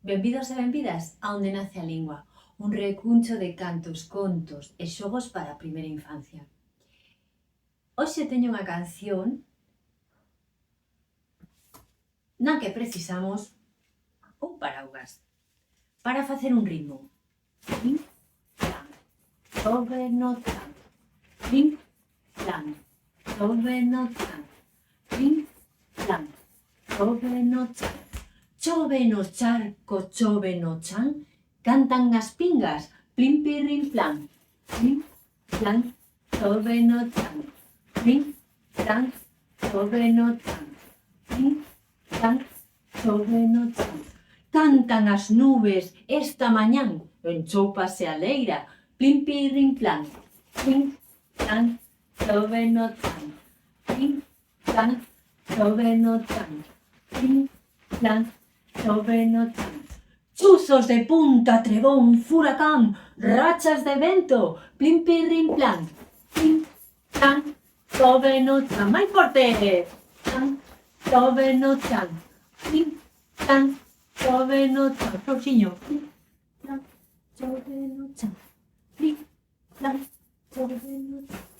Benvidos e benvidas a Onde nace a lingua, un recuncho de cantos, contos e xogos para a primeira infancia. Hoxe teño unha canción na que precisamos un paraugas para facer un ritmo. Plim, plam, chove no chan. Plim, plam, chove no chan. Plim, plam, chove no chan. Chove no charco, chove no chan, cantan as pingas, plim pirrim plan. Plim, plan, chove no chan. Plim, plan, chove no chan. Plim, plan, chove no chan. Cantan as nubes esta mañán, enchópase a leira, plim pirrim plan. Plim, plan, chove no chan. Plim, plan, chove no chan. Plim, plan, chove no chan. Chuzos de punta, trebón, furacán, rachas de vento, plim pirrim plan. Plim, plan, chove no chan. Máis forte. Plan, chove no chan. Plim, plan, chove no chan. Flauxiño. Plim, plan, chove no chan. Plim, plan, chove no chan.